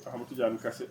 Ahmadou Tidiane Kassé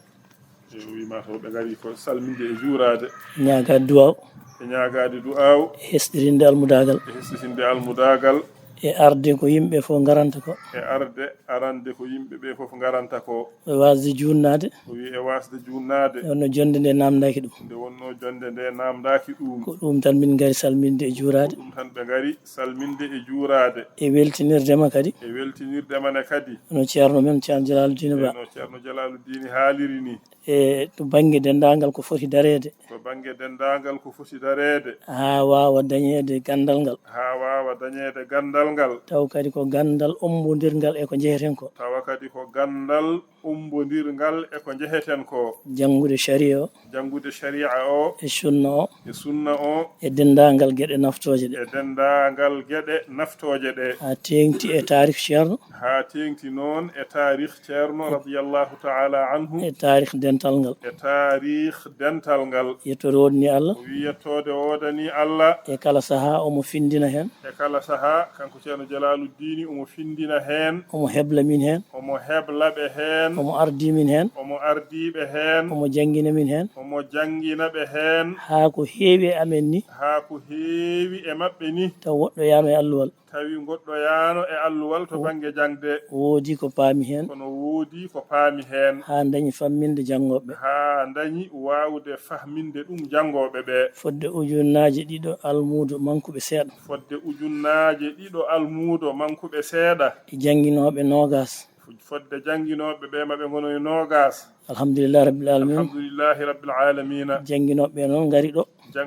wima taw ɓe gari ko salminde e juurade ñaagade duwaw e ñaagade du'aw hesɗirinde almudagal e hessitinde almudagal e arde ko yimɓe fof garanta ko e arde arande ko yimɓe ɓe fof garanta ko e wasde junnade o wi e wasde junnade nde wonno jonde nde namdaki ɗum nde wonno jonde nde namdaki ɗum ko ɗum tan min gari salminde e juurade ɗum tan ɓe gari salminde e juurade e weltinirdema kadi e weltinirdemane kadi no ceerno men ceerno Jalaluddin Ba no ceerno Jalaluddin haaliri ni e to banggue dendagal ko foti darede to banggue dendagal ko foti darede ha wawa dañede gandal ngal ha wawa dañede gandal ngal taw kadi ko gandal ombodirgal e ko jeheten ko tawa kadi ko gandal umbodirgal e ko jeheten ko janngude sharia o janngude sharia o e sunna o e dendagal gueɗe naftoje ɗe e dendagal gueɗe naftoje ɗe ha tengti e tarikh ceerno ha tengti noon e tarikh ceerno radiyallahu ta'ala anhu e tarikh dental ngal e tarikh dental ngal yettode wodani Allah o wi yettode wodani Allah e kala saaha omo findina hen e kala saaha kanko ceerno Jalaluddin omo findina hen omo hebla min hen omo heblaɓe hen omo ardi min hen omo ardiɓe hen omo jangguina min hen omo jangguinaɓe hen ha ko heewi e amen ni ha ko heewi e mabɓe ni taw woɗɗoyano e alluwal tawi goɗɗoyano e alluwal to banggue jangde woodi ko paami hen kono woodi ko paami hen ha dañi famminde janggoɓe ha dañi wawde fahminde ɗum jangoɓe ɓe fodde ujunnaje ɗiɗo almudo mankuɓe seeɗa fodde ujunnaje ɗiɗo almudo mankuɓe seeɗa e jangguinoɓe nogas fodde jangguinoɓe ɓe maɓe gono e nogas alhamdulillahi rabbil alamin alhamdulillahi rabbil alamina jangguinoɓe noon gari ɗo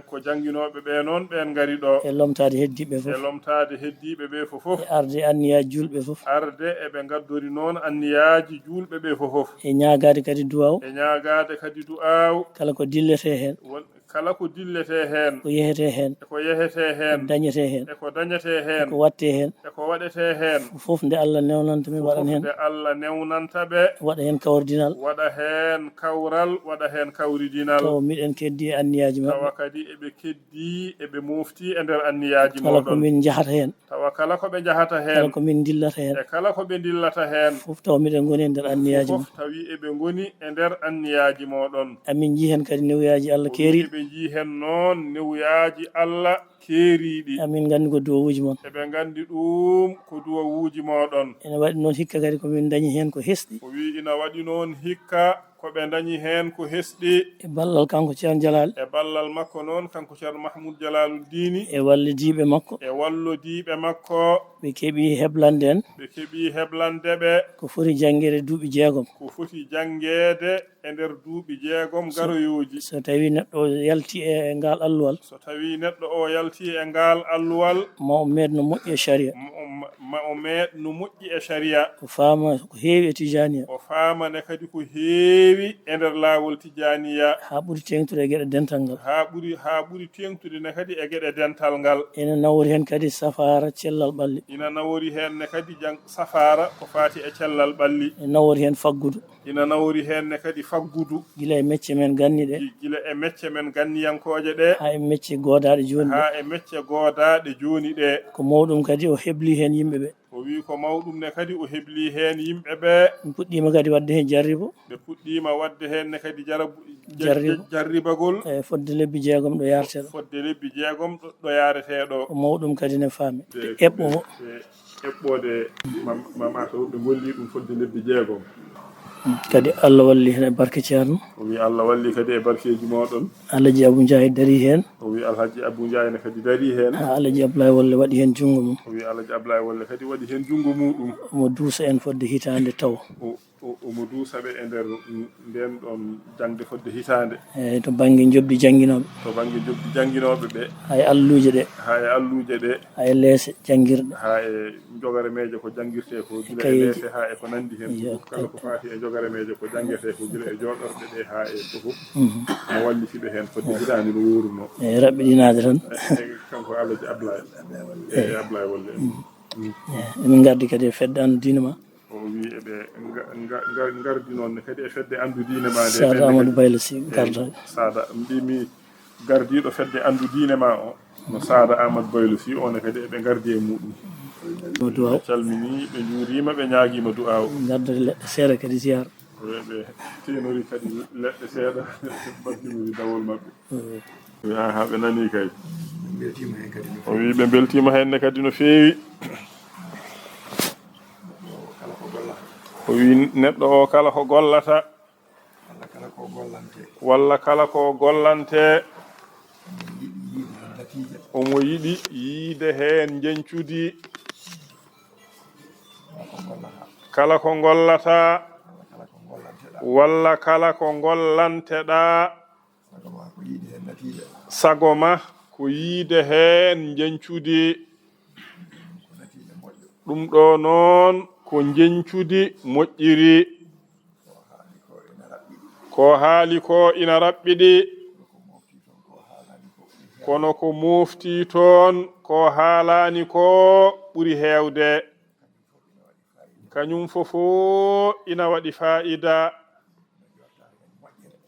ko jangguinoɓe ɓe noon ɓen gari ɗo e lomtade heddiɓe fof e lomtade heddiɓe ɓe fof e arde anniyaji julɓe fof arde eɓe gaddori noon anniyaji julɓe ɓe fof e ñagade kadi duwaw e ñagade kadi du'aw kala ko dillete hen kala ko dillete hen ko yehete hen e ko yehete hen dañete hen e ko dañete hen ko watte hen e ko waɗete hen fof nde Allah newnanta min waɗan hen nde Allah newnanta ɓe waɗa hen kawrdinal waɗa hen kawral waɗa hen kawridinal taw miɗen keddi anniyaji mabɓe tawa kadi eɓe keddi eɓe mofti e nder anniyaji kala ko min jahata hen tawa kala ko ɓe jahata hen kala ko min dillata hen e kala ko ɓe dillata hen fof taw miɗen goni e nder anniyaji fof tawi eɓe goni e nder anniyaji moɗon amin jii hen kadi newuyaji Allah keeriɗi ɓe jii hen noon newuyaji Allah keeriɗi amin gandi ko duwawuji moon eɓe gandi ɗum ko duwawuji moɗon ene waɗi noon hikka kadi komin dañi hen ko hesɗi o wi ina waɗi noon hikka koɓe dañi hen ko hesɗi e ballal kanko ceerno Jalal e ballal makko noon kanko ceerno Mahmoud Jalaluddin e wallodiɓe makko e wallodiɓe makko ɓe keeɓi heblande en ɓe keeɓi heblande ɓe ko foti jangguede duuɓi 6 ko foti jangguede e nder duuɓi 6 garoyoji so tawi neɗɗo yalti e ngal alluwal so tawi neɗɗo o yalti e ngal alluwal ma o meɗno moƴƴi e sharia ma o meɗno moƴƴi e sharia o faama ko heewi e tijaniya o faamane kadi ko heewi e nder laawol tijaniya ha ɓuuri tengtude e gueɗe dental ngal ha ɓuuri tengtude ne kadi e gueɗe dental ngal ene nawori hen kadi safara cellal ɓalli ina nawori hen ne kadi safara ko fati e cellal ɓalli ene nawori hen faggudu ina nawori hen ne kadi faggudu gila e mecce men ganniɗe gila e mecce men ganniyankoje ɗe ha e mecce godaɗe joni ha e mecce godaɗe joni ɗe ko mawɗum kadi o hebli hen yimɓeɓe o wi ko mawɗum ne kadi o hebli hen yimɓeɓe ɓe puɗɗima kadi wadde hen jarribo ɓe puɗɗima wadde hen ne kadi jarribagol e fodde lebbi 6 ɗo yarteɗo fodde lebbi 6 ɗo yareteɗo ko mawɗum kadi ne faami eɓɓo eɓɓode mama to ɓe golli ɗum fodde lebbi 6 kadi Allah walli hen e barke ceerno o wi Allah walli kadi e barkeji moɗon Alhaji Abou Ndiaye dari hen o wi Alhaji Abou Ndiaye ne kadi dari hen ha Alhaji Abdoulaye Wolle waɗi hen jungo mum o wi Alhaji Abdoulaye Wolle kadi waɗi hen jungo muɗum omo duusa en fodde hitande taw omo duusaɓe e nder nden ɗon jangde fodde hitande eyyi to banggue jobdi jangguinoɓe to banggue jobdi jangguinoɓe ɓe hay alluje ɗe hay leese janguirɗe ha e jogare meje ko janguirte ko gila e leese ha e ko nandi hen kala ko fati e jogare meje ko jangguete ko gila e joɗorɗe ɗe ha e fof mo wallitiɓe hen fodde hitande no wuruno eyyi raɓɓiɗinade tan kanko Alhaji Abdoulaye e Abdoulaye Wolle emin gardi kadi e fedde andu diine ma o wi eɓe gardi noon kadi e fedde andu diine ma nde Sada Amadou Baylo Sy garda Sada mbimi gardiɗo fedde andu diine ma o no Sada Amadou Baylo Sy one kadi eɓe gardi e muɗum duwaw calmini ɓe juurima ɓe ñaaguima du'aw garda leɗɗe seeɗa kadi ziyara ɓe tenori kadi leɗɗe seeɗa battimiri dawol maɓɓe ha ɓe nani kay o wi ɓe beltima henne kadi no feewi o wi neɗɗo o kala ko gollata walla kala ko gollante omo yiɗi yiide heen jencudi kala ko gollata walla kala ko gollanteɗa sago ma ko yiide heen jencudi ɗum ɗo noon ko jencudi moƴƴiri ko haali ko ina raɓɓiɗi kono ko mofti toon ko haalani ko ɓuri heewde kañum fofo ina waɗi fa'ida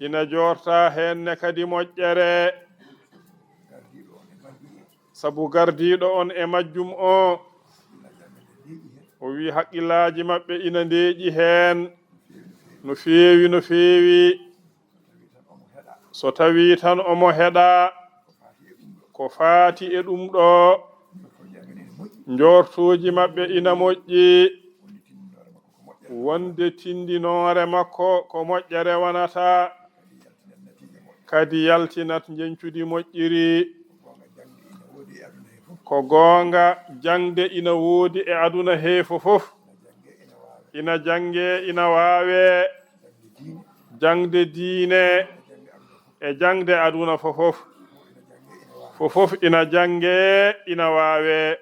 ina jorta henne kadi moƴƴere sabu gardiɗo on e majjum o wi haqqillaji maɓɓe ina ndeeƴi heen no feewi no feewi so tawi tan omo heɗa ko faati e ɗum ɗo njortuji maɓɓe ina moƴƴi wonde tindinoore makko ko moƴƴere wonata kadi yaltinat jencudi moƴƴiri ko goonga jangde ina woodi e aduna heefo fof ina jange ina waawe jangde diine e jangde aduna fofof fofof ina jange ina waawe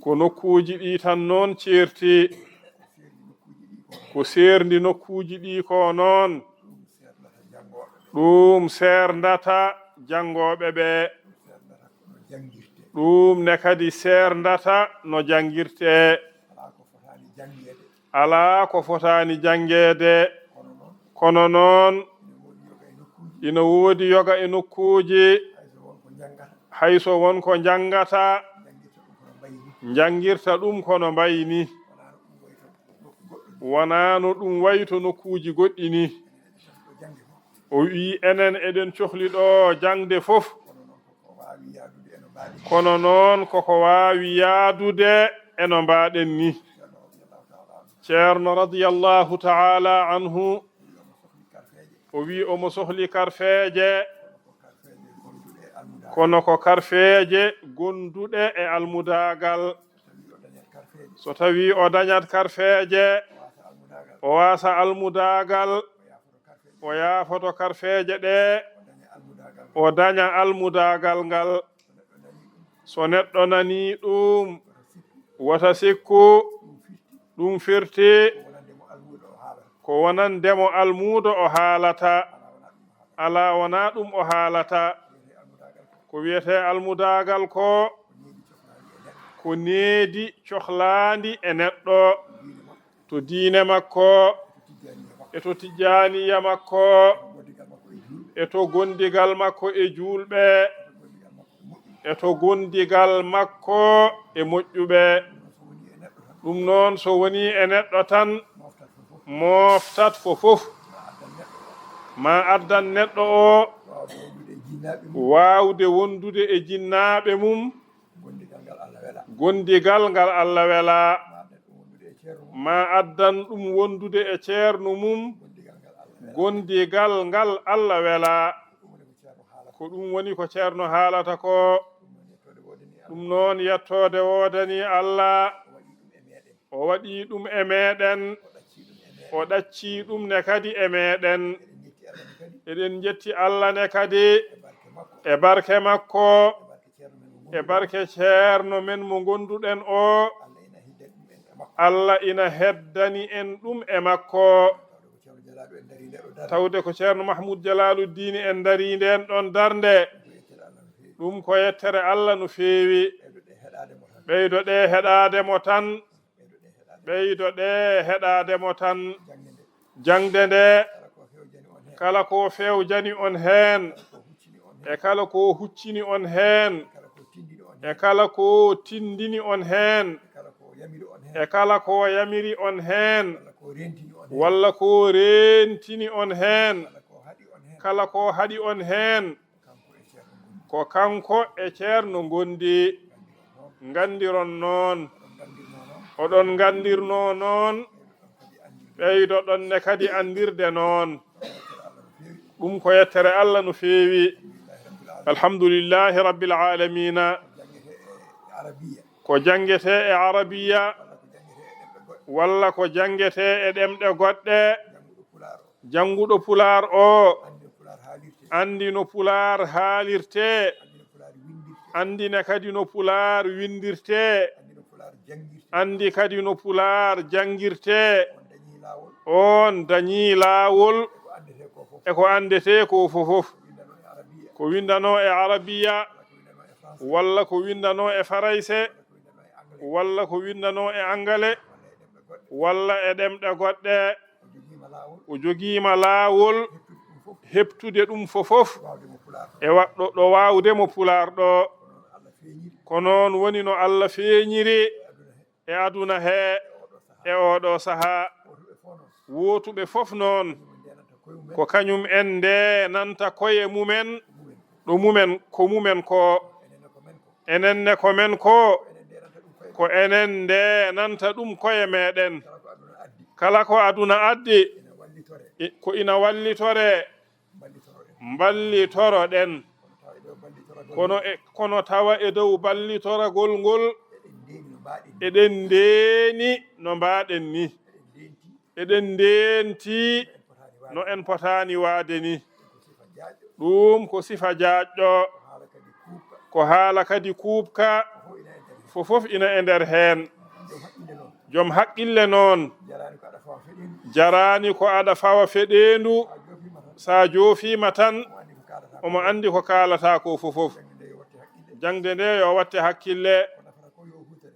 ko nokkuuji ɗi tan noon ceerti ko seerndi nokkuuji ɗi ko noon ɗum seerdata jangooɓe ɓe ɗum ne kadi seerdata no jangirte alaa ko fotaani jangeede kono noon ina woodi yoga e nokkuuji hayso wonko jangata jangirta ɗum kono mbayni wonano ɗum wayto nokkuuji goɗɗi ni o wi enen eɗen cohli ɗo jangde fof kono noon koko waawi yaadude eno mbaɗen ni ceerno radiyallahu ta'ala anhu o wi omo sohli karfeeje kono ko karfeeje gonduɗe e almudagal so tawi o dañat karfeeje o waasa almudagal o yaafoto karfeeje ɗe o daña almudagal ngal so neɗɗo nani ɗum wata sikku ɗum firti ko wonandemo almuudo o haalata ala wona ɗum o haalata ko wiyete almudagal ko needi cohlaandi e neɗɗo to diine makko e to tijaniya makko e to gondigal makko e julɓe e to gondigal makko e moƴƴuɓe ɗum noon so woni e neɗɗo tan moftat fofof ma addan neɗɗo o waawde wondude e jinnaaɓe mum gondigal ngal Allah wela ma addan ɗum wondude e ceerno mum gondigal ngal Allah wela ko ɗum woni ko ceerno haalata ko ɗum noon yettode woodani Allah o waɗi ɗum e meɗen o ɗacci ɗum ne kadi e meɗen eɗen jetti Allah ne kadi e barke makko e barke ceerno men mo gonduɗen o Allah ina heddani en ɗum e makko tawde ko ceerno Mahmoud Jalaluddin en dari nden ɗon darnde ɗum ko yettere Allah no feewi ɓeydo ɗe heɗademo tan ɓeydo ɗe heɗademo tan jangde nde kala ko fewjani on heen e kala ko huccini on heen e kala ko tindini on heen e kala ko yamiri on heen walla ko rentini on heen kala ko haɗi on heen ko kanko e ceerno gondi gandiron noon oɗon gandirno noon ɓeydo ɗon ne kadi andirde noon ɗum ko yettere Allah no feewi alhamdulillahi rabbil alamina ko jangete e arabiya walla ko jangete e ɗemɗe goɗɗe janguɗo pular o andi no pular haalirte andine kadi no pular windirte andi kadi no pular jangirte on dañi laawol e ko andete ko fofof ko windano e arabiya walla ko windano e farayse walla ko windano e angale walla e ɗemɗe goɗɗe o jogima laawol heptude ɗum fofof e waɗɗo ɗo wawde mo pular ɗo ko noon woni no Allah feeñiri e aduna he e oɗo saha wotuɓe fof noon ko kañum en nde nanta koye mumen ɗo mumen ko mumen ko enenne ko men ko ko enen nde nanta ɗum koye meɗen kala ko aduna addi ko ina wallitore ballitoro ɗen kono tawa e dow ballitoragol ngol eɗen ndeni no mbaɗen ni eɗen ndenti no en potani waade ni ɗum ko sifa jaajɗo ko haala kadi kuubka fofof ina e nder heen joom haqqille noon jarani ko aɗa fawa feɗendu sa joofima tan omo andi ko kalata ko fofof jangde nde yo watte hakkille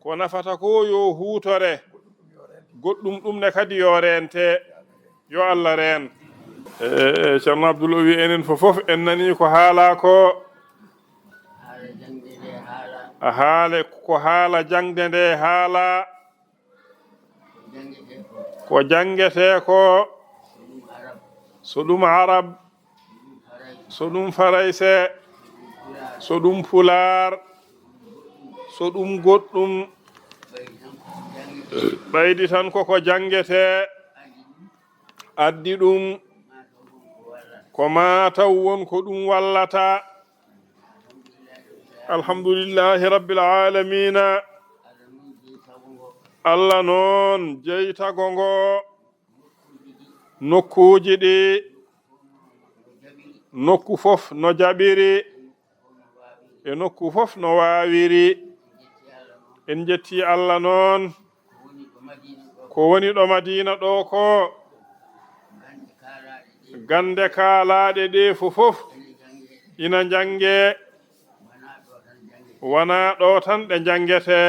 ko nafata ko yo huutore goɗɗum ɗum ne kadi yo rente yo Allah reen ceerno Abdoul o wi enen fofof en nani ko haala ko a haale ko haala jangde nde haala ko jangete ko so ɗum arab so ɗum farayse so ɗum pular so ɗum goɗɗum ɓaydi tan koko jangete addi ɗum ko mataw won ko ɗum wallata alhamdulillahi rabbil alamina Allah noon jeytago ngo nokkuji ɗi nokku fof no jaɓiri e nokku fof no wawiri en jetti Allah noon ko woni ɗo Madina ɗo ko gande kaalaɗe ɗe fofof ina jange wona ɗo tan ɗe jangete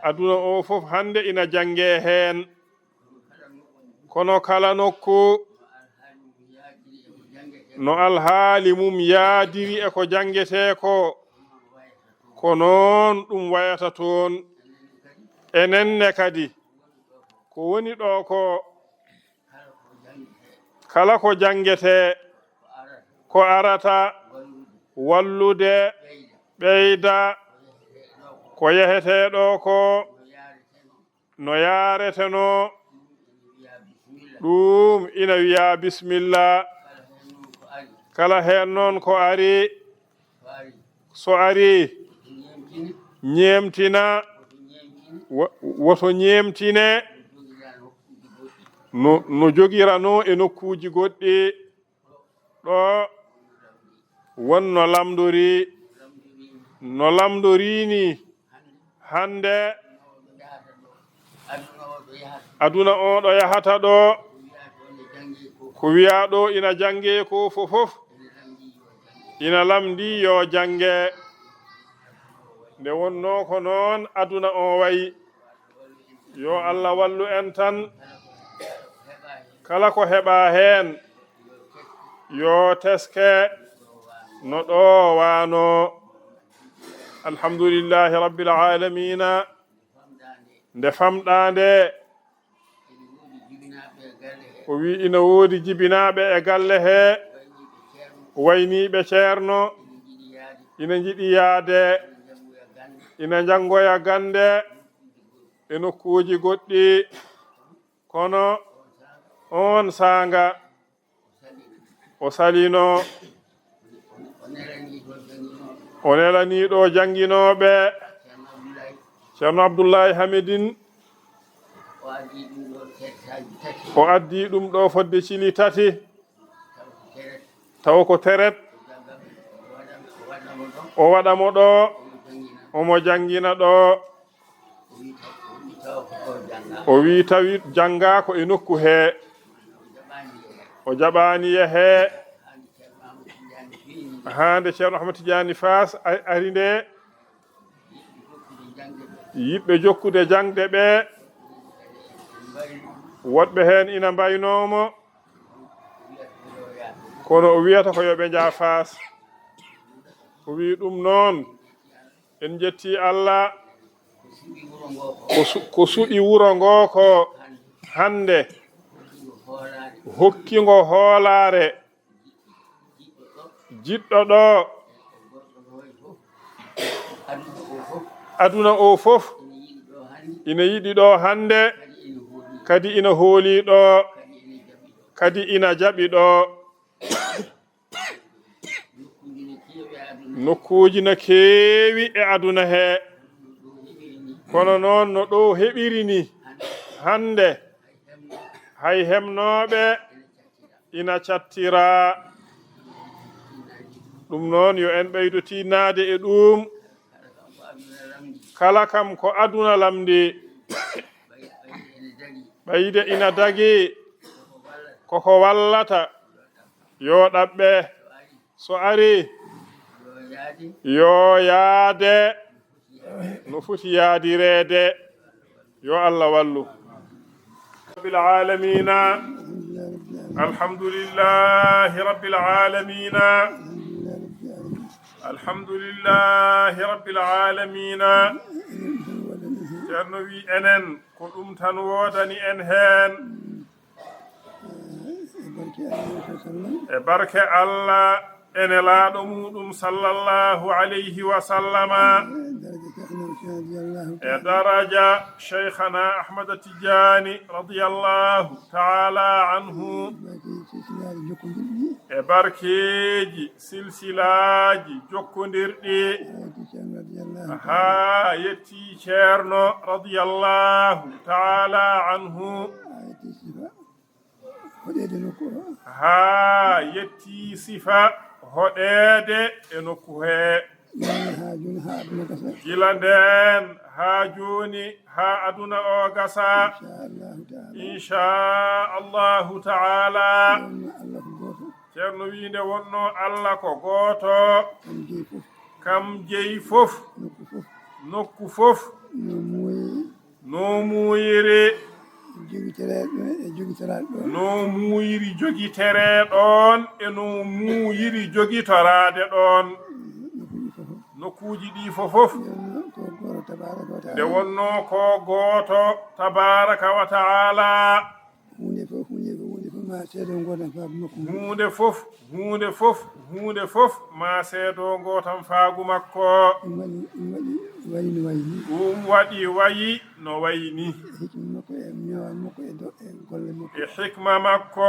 aduna o fof hande ina jange hen kono kala nokku no alhaali mum yaadiri e ko jangete ko noon ɗum wayata toon enenne kadi ko woni ɗo ko kala ko jangete ko arata wallude ɓeyda ko yeheteɗo ko no yareteno ɗum ina wiya bisimilla kala hen noon ko ari so ari ñemtina woto ñemtine no jogirano e nokkuji goɗɗi ɗo wonno lamdorini hande aduna o ɗo yahata ɗo ko wiya ɗo ina jange ko fofof ina lamdi yo jange nde wonno ko noon aduna o wayi yo Allah wallu en tan kala ko heɓa hen yo teske no ɗo wano alhamdulillahi rabbil alamina nde famɗande o wi ina woodi jibinaaɓe e galle hee wayniiɓe ceerno ina njiɗi yaade ina janngoya gande e nokkuuji goɗɗi kono on saanga o salino o nelaniiɗo jannginooɓe ceerno Abdoullahi Hamidine o addii ɗum ɗo fodde cili tati taw ko teret o waɗamo ɗo omo janngina ɗo o wi tawi jannga ko e nokku hee o jaɓaani yehee haande ceerno Ahmad Tidiani Fass ari nde yiɓɓe jokkude jangde ɓe woɗɓe heen ina mbaynoomo kono o wiyata ko yoɓe njaa Fass o wi ɗum noon en jettii Allah ko suɗi wuro ngoo ko hannde hokkingo hoolaare jiɗɗo ɗo aduna o fof ina yiɗi ɗo hannde kadi ina hoolii ɗo kadi ina jaɓi ɗo nokkuuji no keewi e aduna hee kono noon no ɗo heɓiri ni hannde hay hemnooɓe ina cattira ɗum noon yo en ɓeydo tiinnaade e ɗum kala kam ko aduna lamdi ɓayde ina dagi koko wallata yo ɗaɓɓe so ari yo yaade no foti yaadireede yo Allah wallu rabbil alamina alhamdulillahi rabbil alamina alhamdulillahi rabbil alamina ceerno wi enen ko ɗum tan woodani en heen e barke Allah ene laaɗo muɗum sallallahu alayhi wa sallama e daraja cheikhana Ahmad Tidiani radiyallahu taala anhu e barkeeji silsilaaji jokkondirɗi haa yetti ceerno radiyallahu taala anhu haa yetti sifa hoɗeede e nokku hee gila ndeen haa jooni haa aduna o gasa inchallahu taala ceerno wiinde wonno Allah ko gooto kam jeyi fof nokku fof no muuyiri no muuyiri jogitere ɗon e no muuyiri jogitoraade ɗon nokkuuji ɗi fofof nde wonno ko gooto tabaraka wa taala hunde fof ma seedo ngotam faagu makko ɗum waɗi wayi no wayni e hikma makko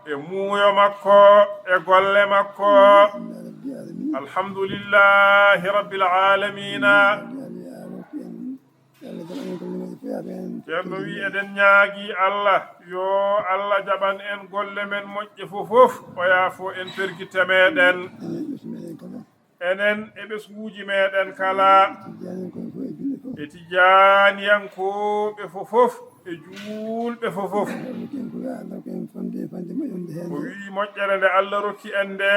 e muuyo makko e golle makko alhamdulillahi rabbil alamina ceerno wi eɗen ñaagi Allah yo Allah jaɓan en golle men moƴƴe fofof o yaafo en pergitte meɗen enen e ɓesguuji meɗen kala e tijaniyankoɓe fofof e juulɓe fofof o wi moƴƴere nde Allah rokki en nde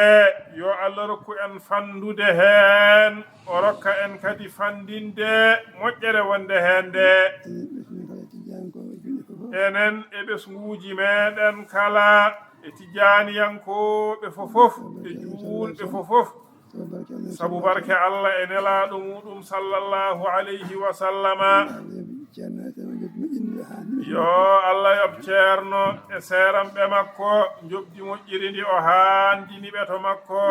yo Allah rokku en fandude heen o rokka en kadi fandinde moƴƴere wonde heen nde enen e ɓesguuji meɗen kala e tijaniyankoɓe fofof e juulɓe fofof sabu barke Allah e nelaaɗo muɗum sallallahu alayhi wa sallama yo Allah yoɓ ceerno e seeram ɓe makko joɓdi moƴƴiri ndi o haandini ɓe to makko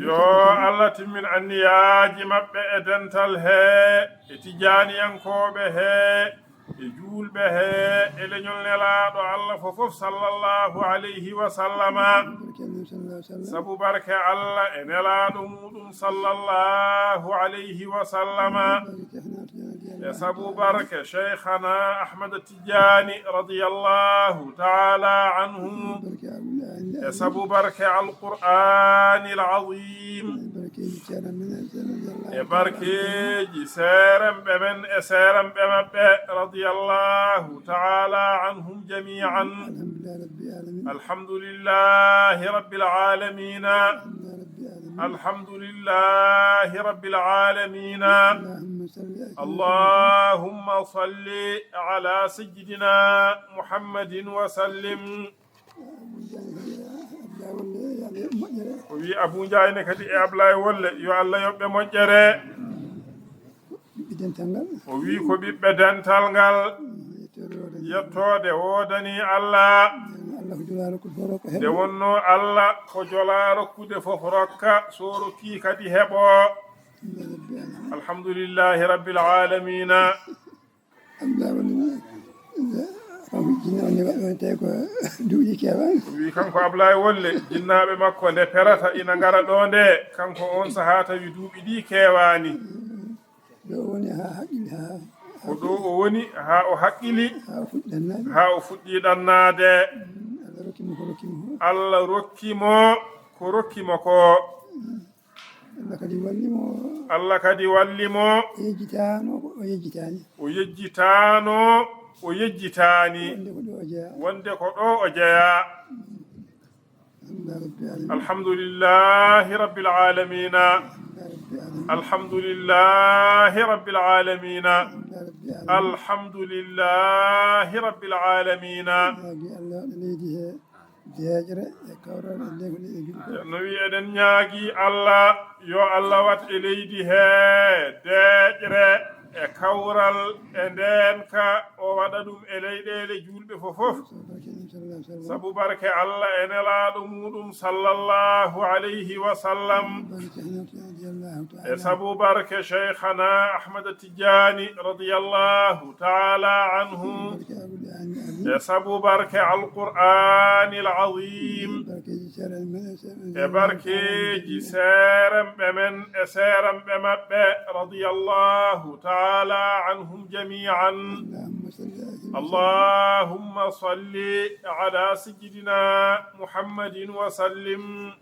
yo Allah timmin anniyaaji maɓɓe e dental he e tijaniyankoɓe he e juulɓe he e leñol nelaaɗo Allah fof sallallahu alayhi wa sallama sabu barke Allah e nelaaɗo muɗum sallallahu alayhi wa sallama e sabu barke cheikhana Ahmad Tidiani radiyallahu ta'ala anhu e sabu barke alqur'ani alazim e barkeji seeremɓe men e seeremɓe maɓɓe radiyallahu ta'ala anhum jami'an alhamdulillahi rabbil alamin alhamdulillahi rabbil alamin اللهم صل على سيدنا محمد وسلم وي أبو جاينة كدي أبلاي ولا يو الله يوبي مجرى وي كوبي بدن تالغال يتود ودني الله دونو الله كجولارو كود ففركا سوركي كدي هبو الحمد لله رب العالمين wi kanko Ablaye Wolle jinnaaɓe makko nde perata ina ngara ɗo nde kanko on sahaa tawi duuɓi ɗi keewani ko ɗo o woni haa o haqqili haa o fuɗɗi ɗannaade Allah rokkimo ko rokkimo ko Allah kadi wallimo o yejjitaano o yejjitaani wonde ko ɗo o jeya alhamdulillahi rabbil alamin alhamdulillahi rabbil alamin alhamdulillahi rabbil alamin no wi eɗen ñaagi Allah yo Allah wat e leydi he deeƴre e kawral e ndenka o waɗa ɗum e leyɗele julɓe fof sabu barke Allah e nelaaɗo muɗum sallallahu alayhi wa sallam e sabu barke cheikhana Ahmad Tidiani radiyallahu ta'ala anhu e sabu barke alqur'ani alazim e barkeji seeremɓe men e seeremɓe maɓɓe radiyallahu ta'ala عنهم جميعا اللهم صل على سيدنا محمد وسلم